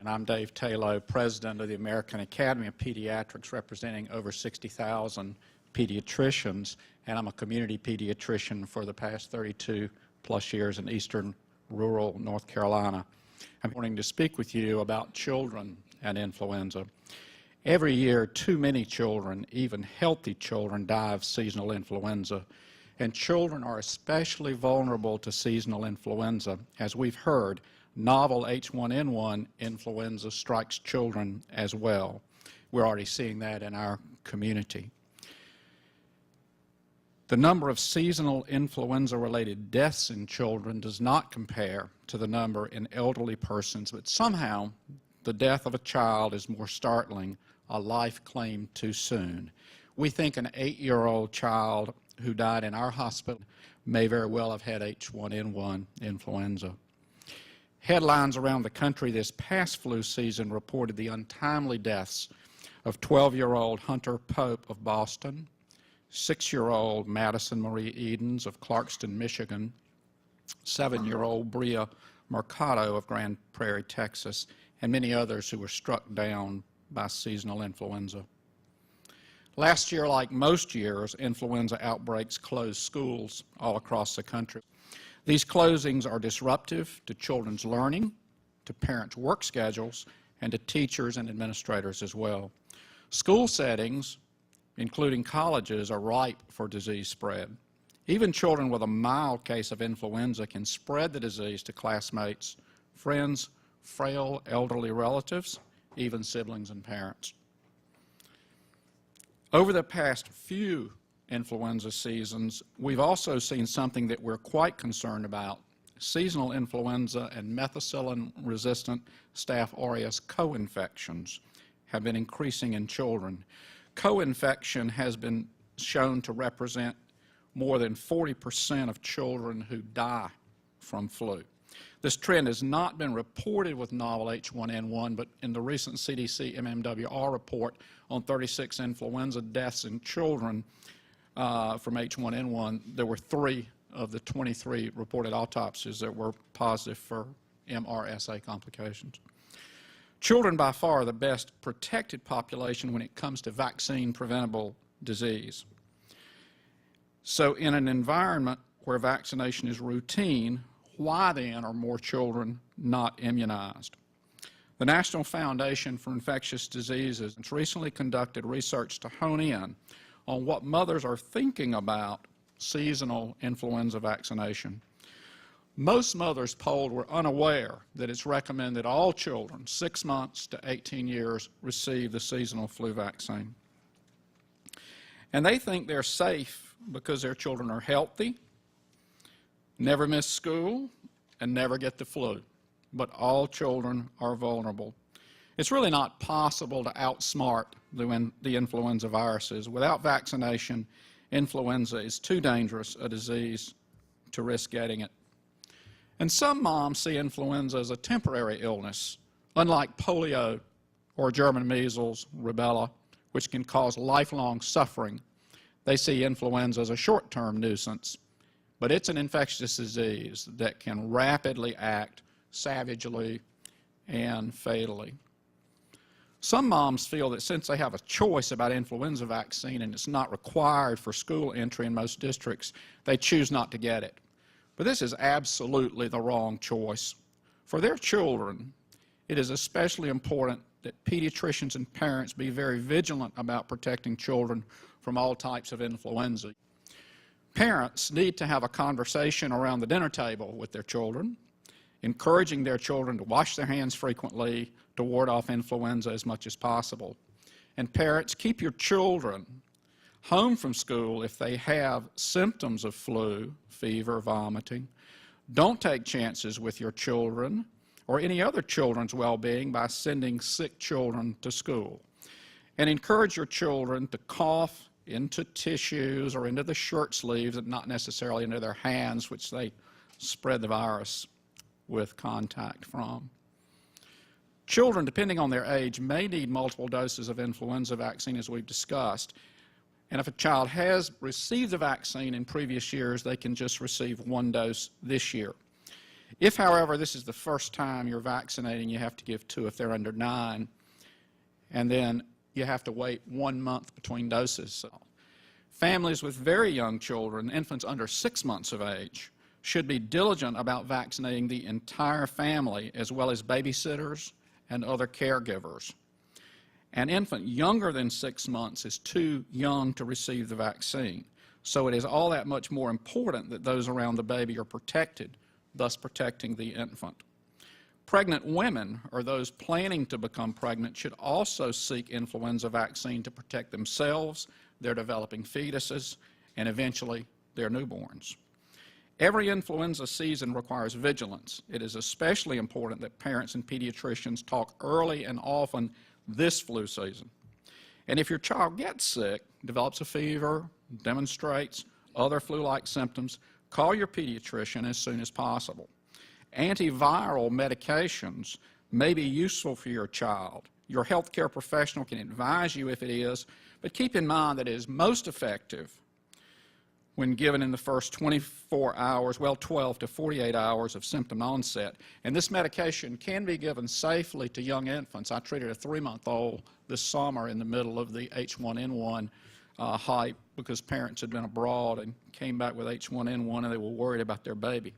And I'm Dave Tayloe, President of the American Academy of Pediatrics, representing over 60,000 pediatricians, and I'm a community pediatrician for the past 32 plus years in eastern rural North Carolina. I'm wanting to speak with you about children and influenza. Every year, too many children, even healthy children, die of seasonal influenza, and children are especially vulnerable to seasonal influenza. As we've heard, novel H1N1 influenza strikes children as well. We're already seeing that in our community. The number of seasonal influenza-related deaths in children does not compare to the number in elderly persons, but somehow the death of a child is more startling, a life claimed too soon. We think an 8-year-old child who died in our hospital may very well have had H1N1 influenza. Headlines around the country this past flu season reported the untimely deaths of 12-year-old Hunter Pope of Boston, 6-year-old Madison Marie Edens of Clarkston, Michigan, 7-year-old Bria Mercado of Grand Prairie, Texas, and many others who were struck down by seasonal influenza. Last year, like most years, influenza outbreaks closed schools all across the country. These closings are disruptive to children's learning, to parents' work schedules, and to teachers and administrators as well. School settings, including colleges, are ripe for disease spread. Even children with a mild case of influenza can spread the disease to classmates, friends, frail elderly relatives, even siblings and parents. Over the past few influenza seasons, we've also seen something that we're quite concerned about. Seasonal influenza and methicillin-resistant Staph aureus co-infections have been increasing in children. Co-infection has been shown to represent more than 40% of children who die from flu. This trend has not been reported with novel H1N1, but in the recent CDC MMWR report on 36 influenza deaths in children from H1N1, there were 3 of the 23 reported autopsies that were positive for MRSA complications. Children by far are the best protected population when it comes to vaccine-preventable disease. So in an environment where vaccination is routine, why then are more children not immunized? The National Foundation for Infectious Diseases recently conducted research to hone in on what mothers are thinking about seasonal influenza vaccination. Most mothers polled were unaware that it's recommended all children 6 months to 18 years receive the seasonal flu vaccine. And they think they're safe because their children are healthy, never miss school, and never get the flu. But all children are vulnerable. It's really not possible to outsmart the influenza viruses. Without vaccination, influenza is too dangerous a disease to risk getting it. And some moms see influenza as a temporary illness, unlike polio or German measles, rubella, which can cause lifelong suffering. They see influenza as a short-term nuisance, but it's an infectious disease that can rapidly act savagely and fatally. Some moms feel that since they have a choice about influenza vaccine and it's not required for school entry in most districts, they choose not to get it. But this is absolutely the wrong choice. For their children, it is especially important that pediatricians and parents be very vigilant about protecting children from all types of influenza. Parents need to have a conversation around the dinner table with their children, encouraging their children to wash their hands frequently to ward off influenza as much as possible. And parents, keep your children home from school if they have symptoms of flu, fever, vomiting. Don't take chances with your children or any other children's well-being by sending sick children to school. And encourage your children to cough into tissues or into the shirt sleeves and not necessarily into their hands, which they spread the virus with contact from. Children, depending on their age, may need multiple doses of influenza vaccine, as we've discussed. And if a child has received the vaccine in previous years, they can just receive 1 dose this year. If, however, this is the first time you're vaccinating, you have to give 2 if they're under 9, and then you have to wait 1 month between doses. Families with very young children, infants under 6 months of age, should be diligent about vaccinating the entire family as well as babysitters and other caregivers. An infant younger than 6 months is too young to receive the vaccine, so it is all that much more important that those around the baby are protected, thus protecting the infant. Pregnant women or those planning to become pregnant should also seek influenza vaccine to protect themselves, their developing fetuses, and eventually their newborns. Every influenza season requires vigilance. It is especially important that parents and pediatricians talk early and often this flu season. And if your child gets sick, develops a fever, demonstrates other flu-like symptoms, call your pediatrician as soon as possible. Antiviral medications may be useful for your child. Your healthcare professional can advise you if it is, but keep in mind that it is most effective when given in the first 24 hours, 12 to 48 hours of symptom onset. And this medication can be given safely to young infants. I treated a 3-month-old this summer in the middle of the H1N1 hype because parents had been abroad and came back with H1N1 and they were worried about their baby.